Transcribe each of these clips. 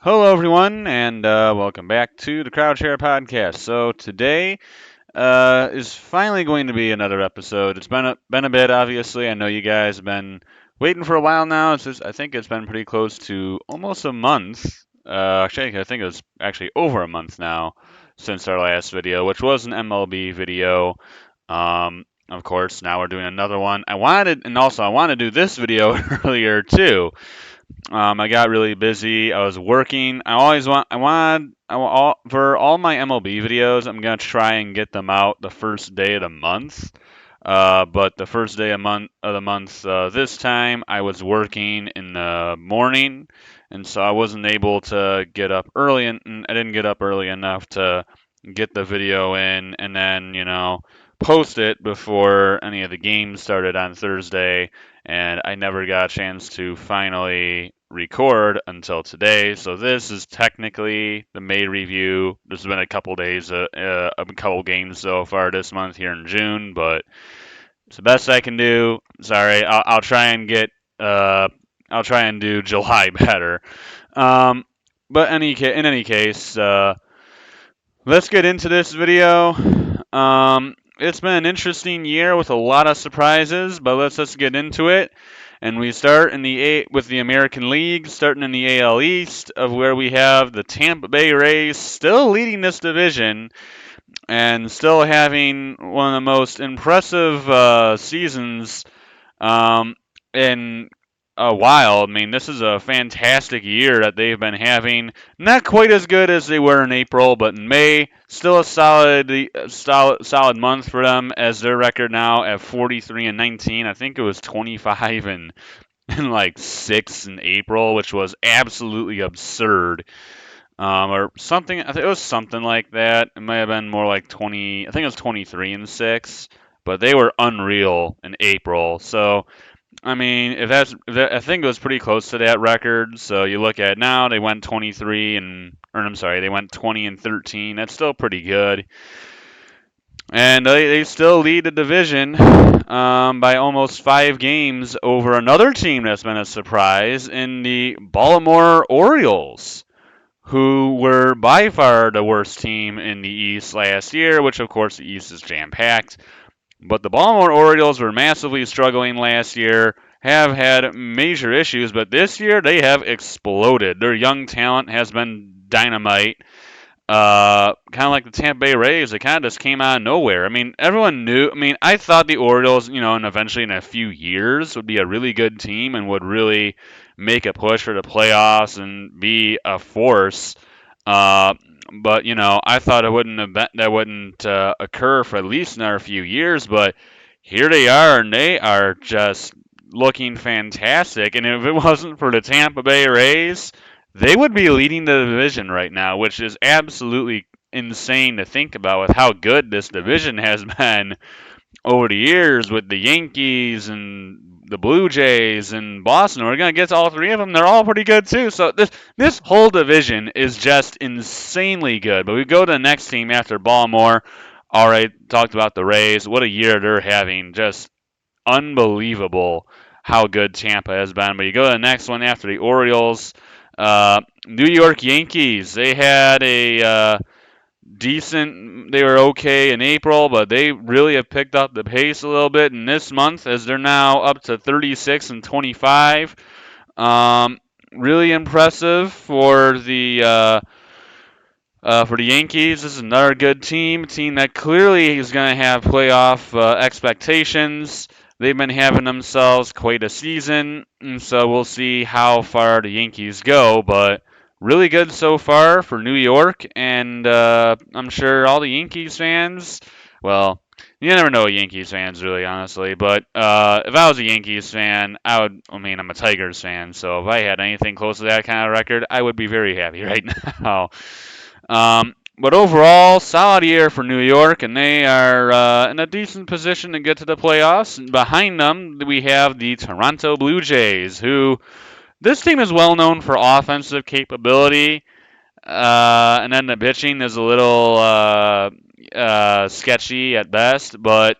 Hello, everyone, and welcome back to the CrowdChatter Podcast. So today is finally going to be another episode. It's been a bit, obviously. I know you guys have been waiting for a while now. I think it's been pretty close to almost a month. Actually, I think it was actually over a month now since our last video, which was an MLB video. Of course, now we're doing another one. I wanted to do this video earlier too. I got really busy. I was working. For all my MLB videos, I'm gonna try and get them out the first day of the month. But the first day of the month this time, I was working in the morning, and so I wasn't able to get up early, and I didn't get up early enough to get the video in, and then post it before any of the games started on Thursday, and I never got a chance to finally record until today. So this is technically the May review. There's been a couple days, a couple games so far this month here in June, but it's the best I can do. Sorry, I'll try and uh, I'll try and do July better. Um, but in any case, let's get into this video. It's been an interesting year with a lot of surprises, but let's get into it. And we start with the American League, starting in the AL East, of where we have the Tampa Bay Rays still leading this division and still having one of the most impressive seasons um, in a while. I mean, this is a fantastic year that they've been having. Not quite as good as they were in April, but in May, still a solid month for them. As their record now at 43 and 19. I think it was 25 and like 6 in April, which was absolutely absurd. Or something. I think it was something like that. It might have been more like 20. I think it was 23 and 6. But they were unreal in April. So I mean, I think it was pretty close to that record. So you look at it now, they went 23 and, or I'm sorry, they went 20 and 13. That's still pretty good, and they still lead the division by almost 5 games over another team that's been a surprise in the Baltimore Orioles, who were by far the worst team in the East last year. Which, of course, the East is jam packed. But the Baltimore Orioles were massively struggling last year, have had major issues, but this year they have exploded. Their young talent has been dynamite. Kind of like the Tampa Bay Rays, it kind of just came out of nowhere. I mean, everyone knew. I mean, I thought the Orioles, and eventually in a few years would be a really good team and would really make a push for the playoffs and be a force. Uh, but I thought that wouldn't occur for at least another few years. But here they are, and they are just looking fantastic. And if it wasn't for the Tampa Bay Rays, they would be leading the division right now, which is absolutely insane to think about with how good this division has been over the years with the Yankees and the Blue Jays and Boston. We're gonna get to all three of them. They're all pretty good too. So this whole division is just insanely good. But we go to the next team after Baltimore. All right, talked about the Rays. What a year they're having. Just unbelievable how good Tampa has been. But you go to the next one after the Orioles. New York Yankees. They had a decent. They were okay in April, but they really have picked up the pace a little bit in this month as they're now up to 36 and 25. Really impressive for the Yankees. This is another good team, a team that clearly is going to have playoff expectations. They've been having themselves quite a season, and so we'll see how far the Yankees go. But really good so far for New York, and I'm sure all the Yankees fans. Well, you never know Yankees fans, really, honestly. But if I was a Yankees fan, I would. I mean, I'm a Tigers fan, so if I had anything close to that kind of record, I would be very happy right now. But overall, solid year for New York, and they are in a decent position to get to the playoffs. And behind them, we have the Toronto Blue Jays, who this team is well known for offensive capability, and then the pitching is a little sketchy at best. But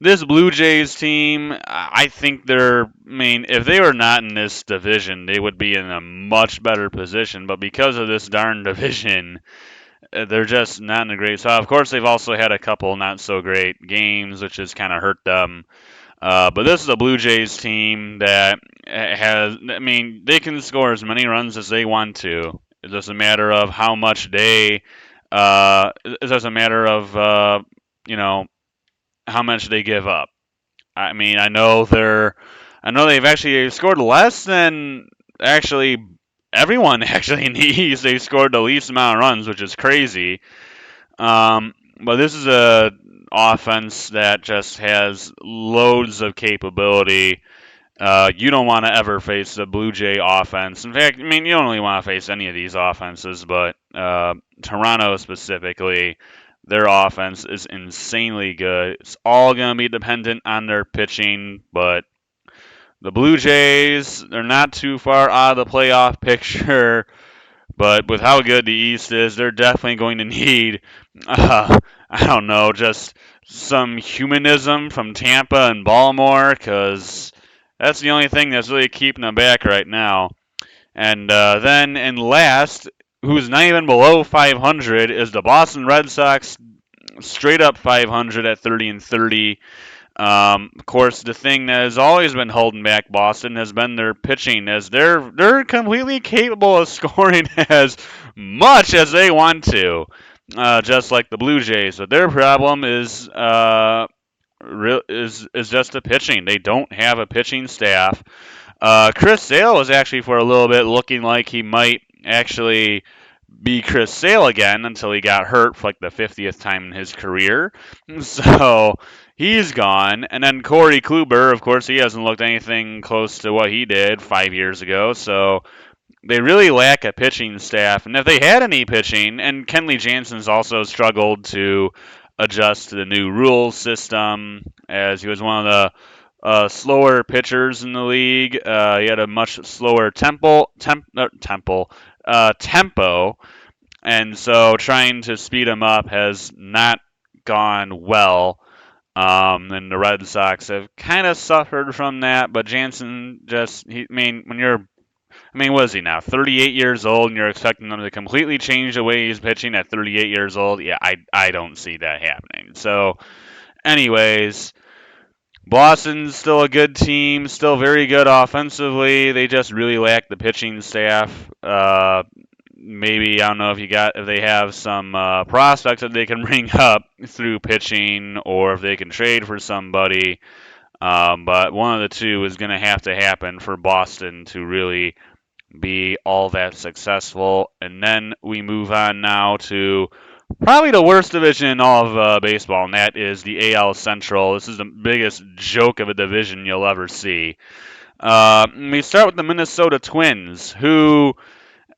this Blue Jays team, I think I mean, if they were not in this division, they would be in a much better position. But because of this darn division, they're just not in a great spot. Of course, they've also had a couple not so great games, which has kind of hurt them. But this is a Blue Jays team that has, I mean, they can score as many runs as they want to. It's just a matter of how much it's just a matter of, you know, how much they give up. I mean, I know they've actually scored less than actually everyone actually needs. They scored the least amount of runs, which is crazy. But this is a offense that just has loads of capability. You don't want to ever face the Blue Jay offense. In fact, I mean, you don't really want to face any of these offenses, but Toronto specifically, their offense is insanely good. It's all going to be dependent on their pitching, but the Blue Jays, they're not too far out of the playoff picture. But with how good the East is, they're definitely going to need, I don't know, just some humanism from Tampa and Baltimore, because that's the only thing that's really keeping them back right now. And then in last, who's not even below 500, is the Boston Red Sox, straight up 500 at 30-30. Of course, the thing that has always been holding back Boston has been their pitching, as they're completely capable of scoring as much as they want to, just like the Blue Jays. But their problem is just the pitching. They don't have a pitching staff. Chris Sale was actually for a little bit looking like he might actually be Chris Sale again until he got hurt for like the 50th time in his career. So he's gone. And then Corey Kluber, of course, he hasn't looked anything close to what he did 5 years ago. So they really lack a pitching staff. And if they had any pitching, and Kenley Jansen's also struggled to adjust to the new rules system, as he was one of the slower pitchers in the league. He had a much slower tempo, and so trying to speed him up has not gone well. And the Red Sox have kind of suffered from that, but Jansen I mean, what is he now? 38 years old, and you're expecting them to completely change the way he's pitching at 38 years old? Yeah, I don't see that happening. So, anyways, Boston's still a good team, still very good offensively. They just really lack the pitching staff. Maybe I don't know if they have some prospects that they can bring up through pitching, or if they can trade for somebody. But one of the two is going to have to happen for Boston to really be all that successful. And then we move on now to probably the worst division in all of baseball, and that is the AL Central. This is the biggest joke of a division you'll ever see. We start with the Minnesota Twins, who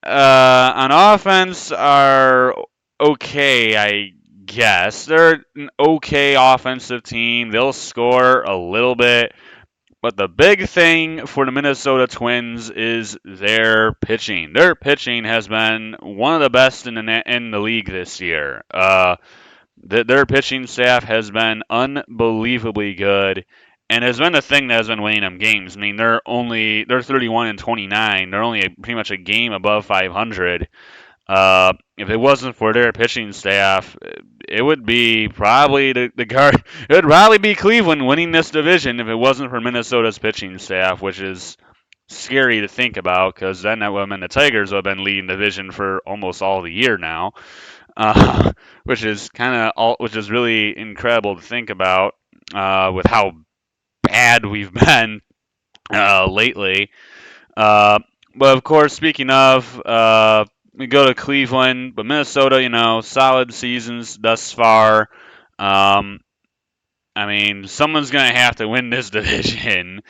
on offense are okay, I guess. They're an okay offensive team. They'll score a little bit. But the big thing for the Minnesota Twins is their pitching. Their pitching has been one of the best in the league this year. Their pitching staff has been unbelievably good, and has been the thing that has been winning them games. I mean, they're 31-29. They're only pretty much a game above 500. If it wasn't for their pitching staff, it would be probably the guard. It would probably be Cleveland winning this division if it wasn't for Minnesota's pitching staff, which is scary to think about, because then that would have been the Tigers would have been leading the division for almost all the year now, which is which is really incredible to think about with how bad we've been lately. But of course, speaking of, we go to Cleveland, but Minnesota, solid seasons thus far. I mean, someone's going to have to win this division.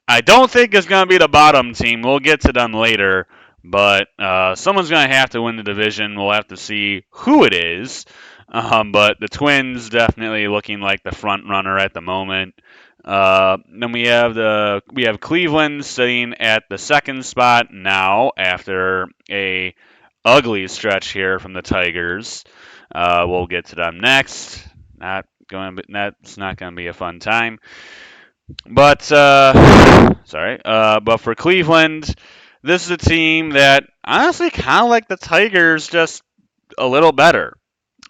I don't think it's going to be the bottom team. We'll get to them later. But someone's going to have to win the division. We'll have to see who it is. But the Twins definitely looking like the front runner at the moment. Then we have Cleveland sitting at the second spot now after a ugly stretch here from the Tigers. We'll get to them next. Not That's not going to be a fun time. But but for Cleveland, this is a team that honestly kind of like the Tigers, just a little better.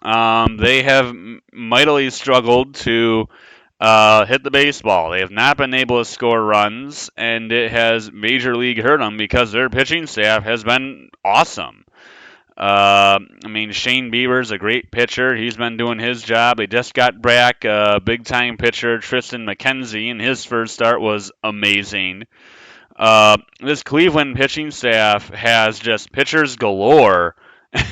They have mightily struggled to hit the baseball. They have not been able to score runs, and it has major league hurt them because their pitching staff has been awesome. I mean, Shane Bieber's a great pitcher. He's been doing his job. They just got back big time pitcher Tristan McKenzie, and his first start was amazing. This Cleveland pitching staff has just pitchers galore,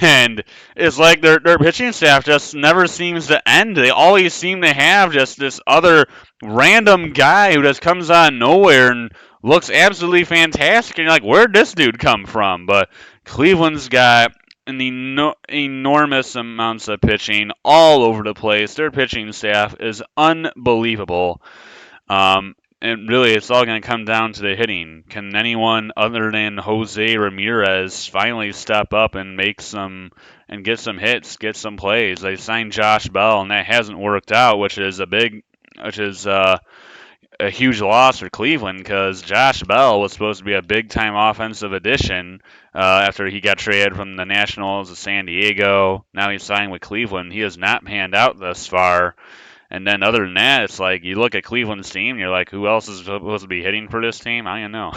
and it's like their pitching staff just never seems to end. They always seem to have just this other random guy who just comes out of nowhere and looks absolutely fantastic, and you're like, where'd this dude come from? But Cleveland's got enormous amounts of pitching all over the place. Their pitching staff is unbelievable. And really, it's all going to come down to the hitting. Can anyone other than Jose Ramirez finally step up and make some and get some hits, get some plays? They signed Josh Bell, and that hasn't worked out, which is a huge loss for Cleveland because Josh Bell was supposed to be a big time offensive addition after he got traded from the Nationals to San Diego. Now he's signed with Cleveland. He has not panned out thus far. And then other than that, it's like you look at Cleveland's team, and you're like, who else is supposed to be hitting for this team? I don't know.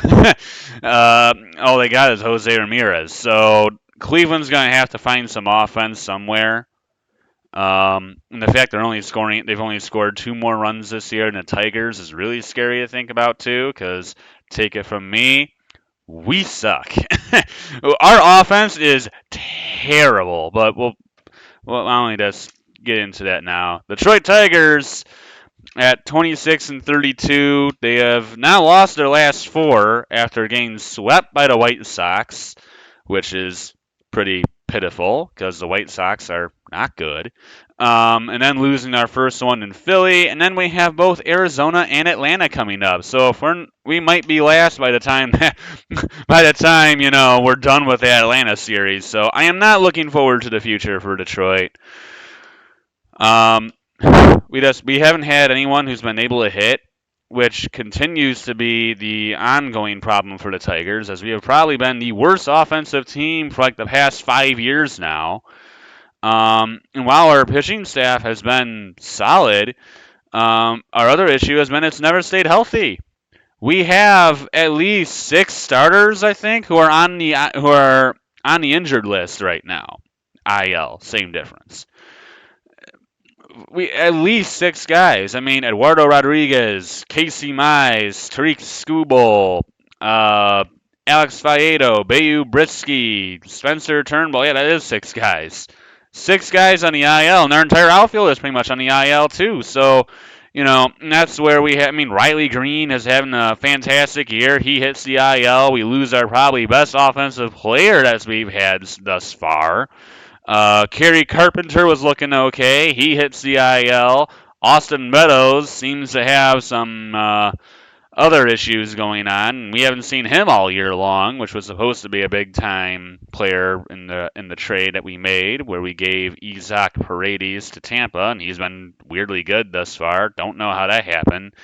All they got is Jose Ramirez. So Cleveland's going to have to find some offense somewhere. And the fact they've only scored 2 more runs this year than the Tigers is really scary to think about too. Because take it from me, we suck. Our offense is terrible, but well, I only just get into that now. Detroit Tigers at 26-32, they have now lost their last 4 after getting swept by the White Sox, which is pretty pitiful because the White Sox are not good. And then losing our first one in Philly, and then we have both Arizona and Atlanta coming up. So if we might be last by the time we're done with the Atlanta series. So I am not looking forward to the future for Detroit. We haven't had anyone who's been able to hit, which continues to be the ongoing problem for the Tigers, as we have probably been the worst offensive team for like the past 5 years now. And while our pitching staff has been solid, our other issue has been it's never stayed healthy. We have at least 6 starters, I think, who are on the injured list right now. IL, same difference. We at least 6 guys. I mean, Eduardo Rodriguez, Casey Mize, Tariq Skubal, Alex Faedo, Bayu Britsky, Spencer Turnbull. Yeah, that is 6 guys. 6 guys on the IL, and their entire outfield is pretty much on the IL too. So, that's where we have. I mean, Riley Green is having a fantastic year. He hits the IL. We lose our probably best offensive player that we've had thus far. Kerry Carpenter was looking okay. He hits the IL. Austin Meadows seems to have some other issues going on. We haven't seen him all year long, which was supposed to be a big time player in the trade that we made, where we gave Isaac Paredes to Tampa, and he's been weirdly good thus far. Don't know how that happened.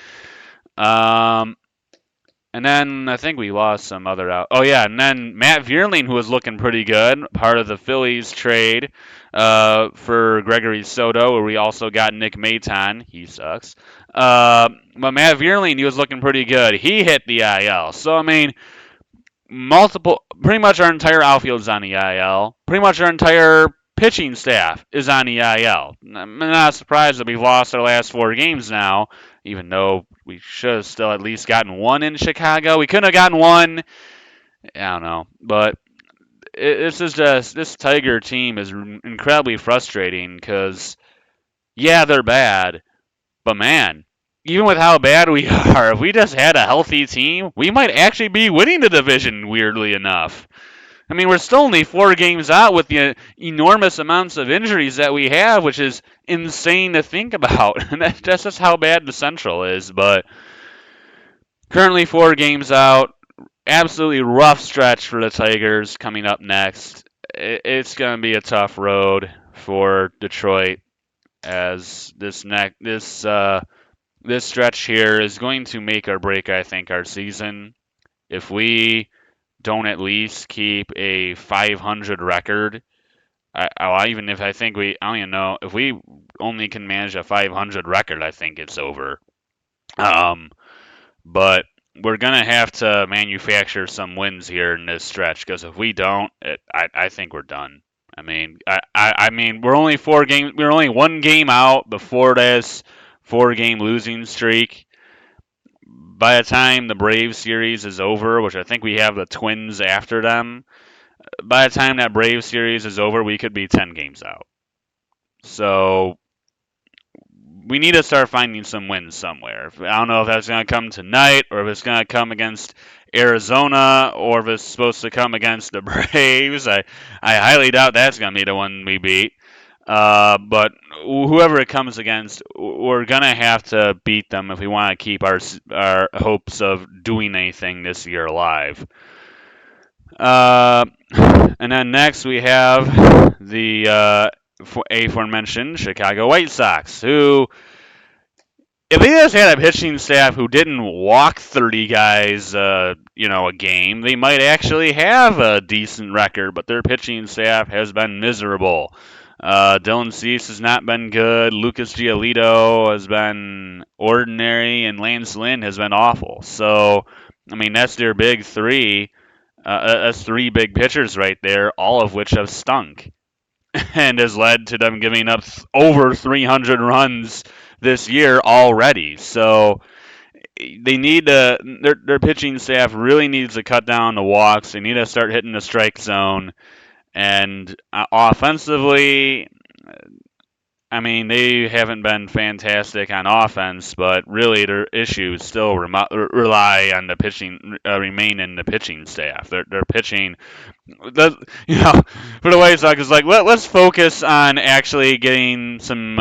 And then I think we lost some other out. Oh yeah, and then Matt Vierling, who was looking pretty good, part of the Phillies trade for Gregory Soto, where we also got Nick Maton. He sucks. But Matt Vierling, he was looking pretty good. He hit the IL. So I mean, pretty much our entire outfield is on the IL. Pretty much our entire pitching staff is on the IL. I'm not surprised that we've lost our last 4 games now, even though we should have still at least gotten 1 in Chicago. We couldn't have gotten 1. I don't know. But this Tiger team is incredibly frustrating because, yeah, they're bad. But man, even with how bad we are, if we just had a healthy team, we might actually be winning the division, weirdly enough. I mean, we're still only 4 games out with the enormous amounts of injuries that we have, which is insane to think about. And that's just how bad the Central is. But currently 4 games out. Absolutely rough stretch for the Tigers coming up next. It's going to be a tough road for Detroit. as this stretch here is going to make or break, I think, our season. If we don't at least keep a 500 record, even if I think I don't even know if we only can manage a 500 record, I think it's over. Um, but we're gonna have to manufacture some wins here in this stretch because if we don't, I think we're done. I mean, we're only 4 games. We're only 1 game out before this 4-game losing streak. By the time the Braves series is over, which I think we have the Twins after them, by the time that Braves series is over, we could be 10 games out. So we need to start finding some wins somewhere. I don't know if that's going to come tonight or if it's going to come against Arizona or if it's supposed to come against the Braves. I highly doubt that's going to be the one we beat. But whoever it comes against, we're going to have to beat them if we want to keep our hopes of doing anything this year alive. And then next we have the aforementioned Chicago White Sox, who, if they just had a pitching staff who didn't walk 30 guys, a game, they might actually have a decent record. But their pitching staff has been miserable. Dylan Cease has not been good. Lucas Giolito has been ordinary, and Lance Lynn has been awful. So, I mean, that's their big three. That's 3 big pitchers right there, all of which have stunk, and has led to them giving up over 300 runs this year already. So they need to their pitching staff really needs to cut down the walks. They need to start hitting the strike zone, and offensively, I mean, they haven't been fantastic on offense, but really their issues still rely on the pitching, remain in the pitching staff. Their pitching, the, for the White Sox, is like let's focus on actually getting some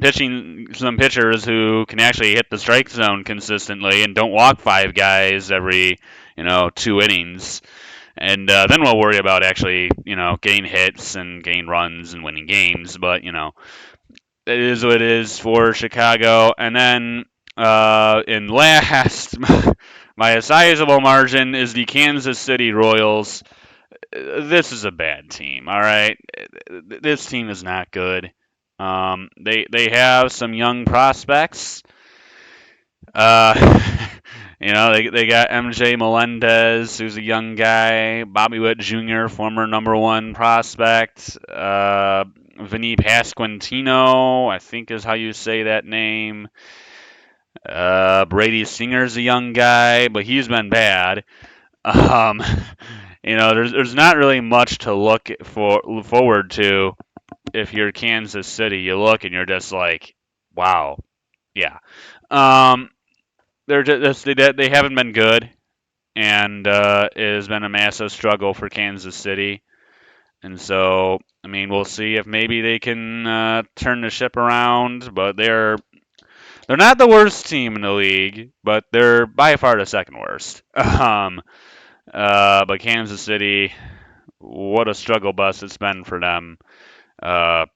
pitchers who can actually hit the strike zone consistently and don't walk 5 guys every 2 innings. And then we'll worry about actually, getting hits and getting runs and winning games. But it is what it is for Chicago. And then in last, by a sizable margin, is the Kansas City Royals. This is a bad team. All right, this team is not good. They have some young prospects. Uh, they got MJ Melendez, who's a young guy. Bobby Witt Jr., former #1 prospect. Vinny Pasquantino, I think is how you say that name. Brady Singer's a young guy, but he's been bad. Um, there's not really much to look forward to if you're Kansas City. You look and you're just like, wow, yeah. They haven't been good, and it has been a massive struggle for Kansas City. And so, I mean, we'll see if maybe they can turn the ship around. But they're not the worst team in the league, but they're by far the second worst. But Kansas City, what a struggle bus it's been for them. Uh,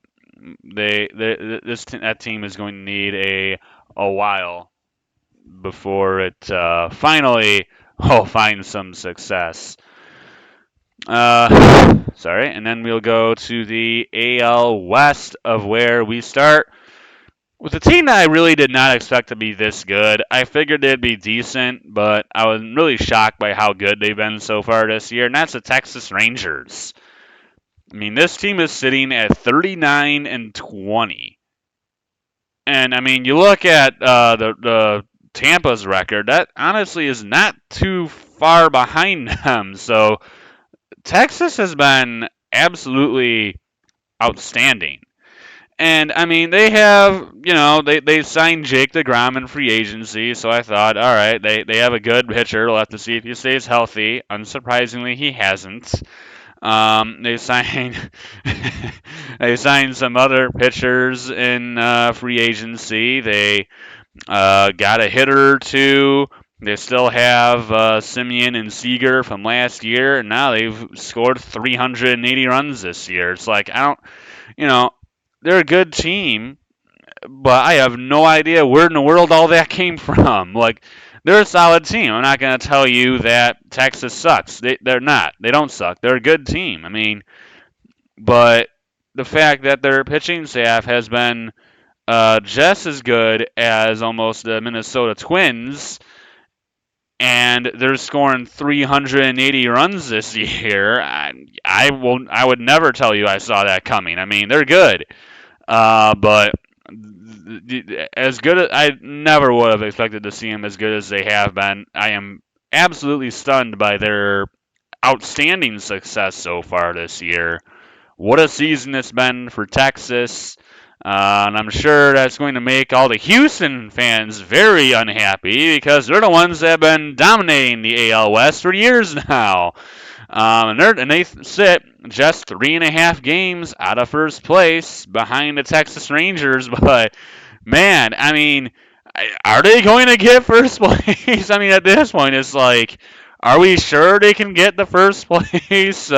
that team is going to need a while before it finally find some success. Sorry, and then we'll go to the AL West, of where we start with a team that I really did not expect to be this good. I figured they'd be decent, but I was really shocked by how good they've been so far this year, and that's the Texas Rangers. I mean, this team is sitting at 39-20. And I mean, you look at the Tampa's record, that honestly is not too far behind them. So Texas has been absolutely outstanding. And I mean, they have, they signed Jake DeGrom in free agency, so I thought, all right, they have a good pitcher. We'll have to see if he stays healthy. Unsurprisingly, he hasn't. They signed they signed some other pitchers in free agency. They got a hitter or two. They still have Simeon and Seager from last year, and now they've scored 380 runs this year. It's like, I don't, they're a good team, but I have no idea where in the world all that came from. Like, they're a solid team. I'm not going to tell you that Texas sucks. They're not. They don't suck. They're a good team. I mean, but the fact that their pitching staff has been just as good as almost the Minnesota Twins, and they're scoring 380 runs this year. I would never tell you I saw that coming. I mean, they're good, but as good as I never would have expected to see them as good as they have been. I am absolutely stunned by their outstanding success so far this year. What a season it's been for Texas. And I'm sure that's going to make all the Houston fans very unhappy because they're the ones that have been dominating the AL West for years now. And they sit just 3.5 games out of first place behind the Texas Rangers. But, man, I mean, are they going to get first place? I mean, at this point, it's like, are we sure they can get the first place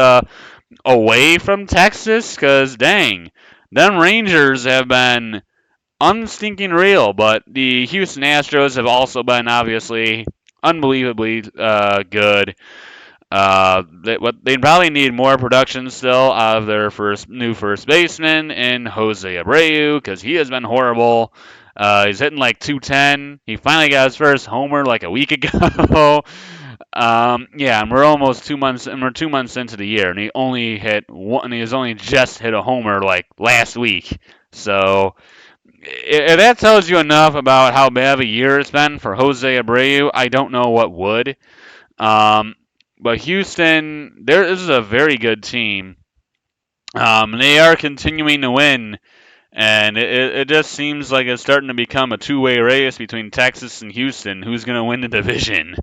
away from Texas? Because, dang, them Rangers have been unstinking real. But the Houston Astros have also been, obviously, unbelievably good. They probably need more production still out of their new first baseman in Jose Abreu because he has been horrible. He's hitting like 210. He finally got his first homer like a week ago. Yeah, and we're almost 2 months, and we're 2 months into the year, and he only hit one. And he's only just hit a homer like last week. So if that tells you enough about how bad of a year it's been for Jose Abreu, I don't know what would. Um, but Houston, this is a very good team. They are continuing to win, and it just seems like it's starting to become a two-way race between Texas and Houston. Who's going to win the division?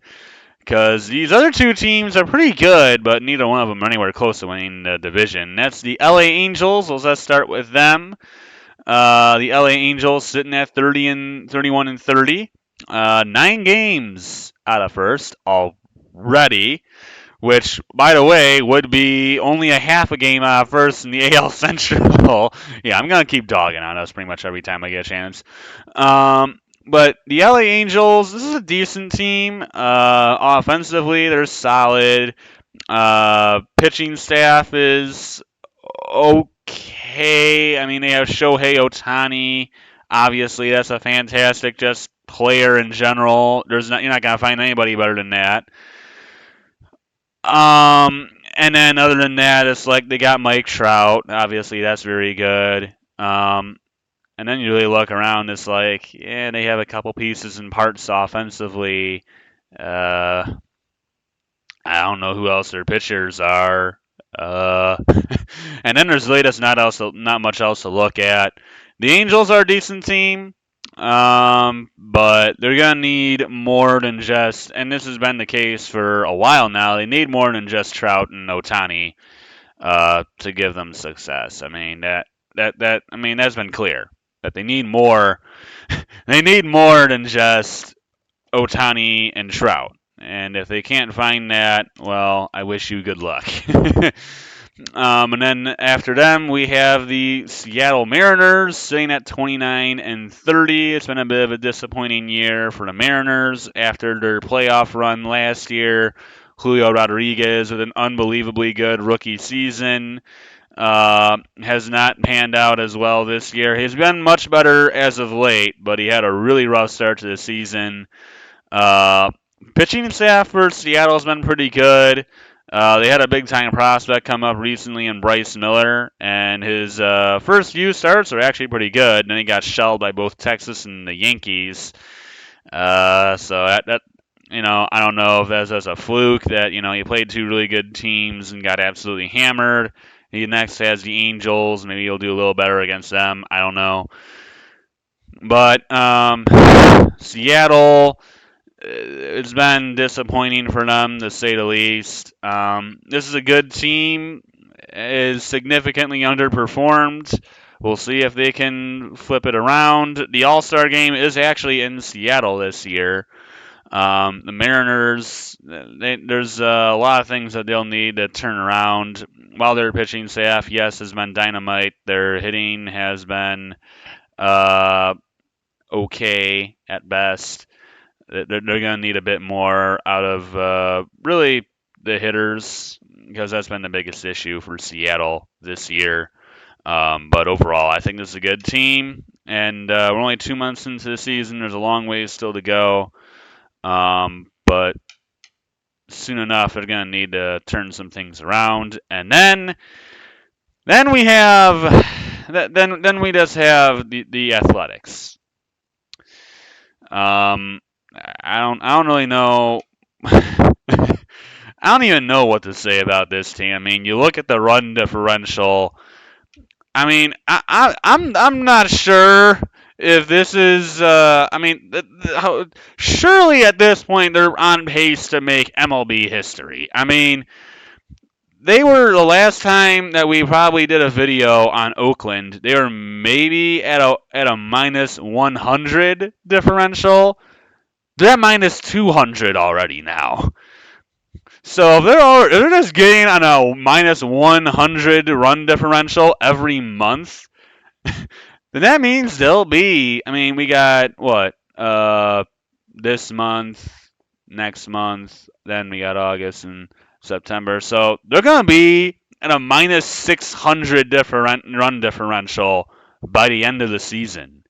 Because these other two teams are pretty good, but neither one of them are anywhere close to winning the division. That's the LA Angels. Let's start with them. The LA Angels sitting at 31 and 30, 9 games out of first already, which, by the way, would be only a half a game out of first in the AL Central. Yeah, I'm gonna keep dogging on us pretty much every time I get a chance. But the LA Angels, this is a decent team. Offensively, they're solid. Pitching staff is okay. I mean, they have Shohei Ohtani. Obviously, that's a fantastic just player in general. You're not gonna find anybody better than that. And then other than that, it's like they got Mike Trout. Obviously, that's very good. And then you really look around, it's like, yeah, they have a couple pieces and parts offensively. Uh, I don't know who else their pitchers are. Uh, and then there's really just not much else to look at. The Angels are a decent team, but they're gonna need more than just. And this has been the case for a while now. They need more than just Trout and Ohtani to give them success. I mean that's been clear that they need more. They need more than just Ohtani and Trout. And if they can't find that, well, I wish you good luck. And then after them, we have the Seattle Mariners sitting at 29 and 30. It's been a bit of a disappointing year for the Mariners after their playoff run last year. Julio Rodriguez with an unbelievably good rookie season has not panned out as well this year. He's been much better as of late, but he had a really rough start to the season. Pitching staff for Seattle has been pretty good. They had a big-time prospect come up recently in Bryce Miller, and his first few starts are actually pretty good. Then he got shelled by both Texas and the Yankees. So that I don't know if that's just a fluke that he played two really good teams and got absolutely hammered. He next has the Angels. Maybe he'll do a little better against them. I don't know. But Seattle, it's been disappointing for them, to say the least. This is a good team. Is significantly underperformed. We'll see if they can flip it around. The All-Star game is actually in Seattle this year. The Mariners, there's a lot of things that they'll need to turn around. While their pitching staff, yes, has been dynamite, their hitting has been uh, okay at best. They're going to need a bit more out of really the hitters because that's been the biggest issue for Seattle this year. But overall, I think this is a good team, and we're only 2 months into the season. There's a long ways still to go, but soon enough, they're going to need to turn some things around, and then we have then we just have the Athletics. Um, I don't really know. I don't even know what to say about this team. I mean, you look at the run differential. I mean, I'm not sure if this is. I mean, surely at this point they're on pace to make MLB history. I mean, they were the last time that we probably did a video on Oakland. They were maybe at a minus 100 differential. They're at minus 200 already now. So if they're just getting on a minus 100 run differential every month, then that means they'll be. I mean, we got what? This month, next month, then we got August and September. So they're gonna be at a minus 600 run differential by the end of the season.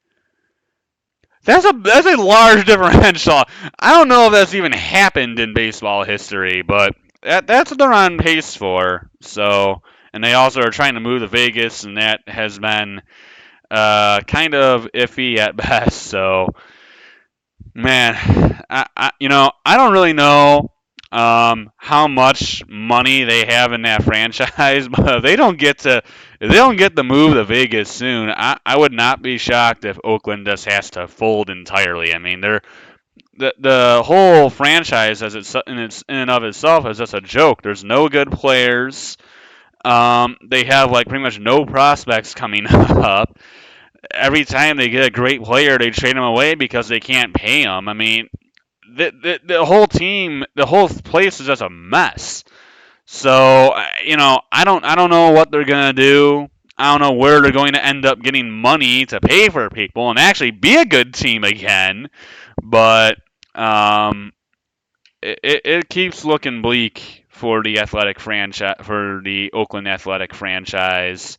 That's a large differential. I don't know if that's even happened in baseball history, but that's what they're on pace for. So, and they also are trying to move to Vegas, and that has been kind of iffy at best. So, man, I don't really know how much money they have in that franchise, but if they don't get the move to Vegas soon, I would not be shocked if Oakland just has to fold entirely. I mean, the whole franchise in and of itself is just a joke. There's no good players. They have like pretty much no prospects coming up. Every time they get a great player, they trade him away because they can't pay him. I mean, the whole team, the whole place is just a mess. So I don't know what they're gonna do. I don't know where they're going to end up getting money to pay for people and actually be a good team again. But it keeps looking bleak for the athletic franchise, for the Oakland Athletic franchise.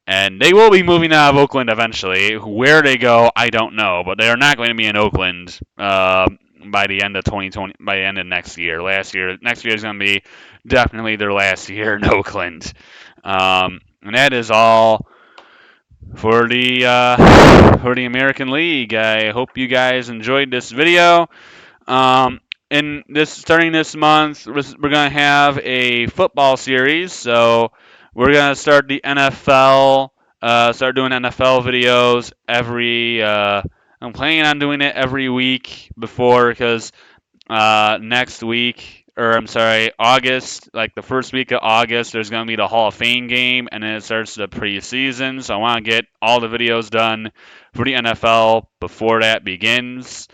And they will be moving out of Oakland eventually. Where they go, I don't know, but they are not going to be in Oakland by the end of 2020. By the end of next year, next year is going to be definitely their last year in Oakland. And that is all for the American League. I hope you guys enjoyed this video. And starting this month, we're gonna have a football series. So we're gonna start the NFL. Start doing NFL videos every. I'm planning on doing it every week because next week, or I'm sorry, August, like the first week of August, there's going to be the Hall of Fame game, and then it starts the preseason. So I want to get all the videos done for the NFL before that begins.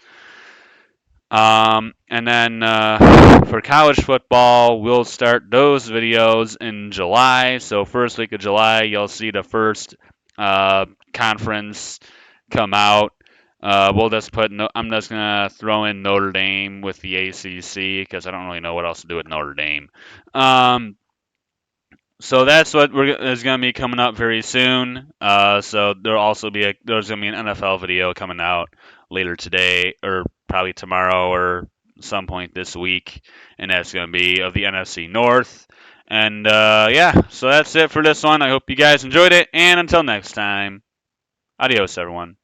And then for college football, we'll start those videos in July. So first week of July, you'll see the first conference come out. I'm just gonna throw in Notre Dame with the ACC because I don't really know what else to do with Notre Dame. So that's what is going to be coming up very soon. So there's going to be an NFL video coming out later today, or probably tomorrow, or some point this week, and that's going to be of the NFC North. And yeah, so that's it for this one. I hope you guys enjoyed it, and until next time, adios, everyone.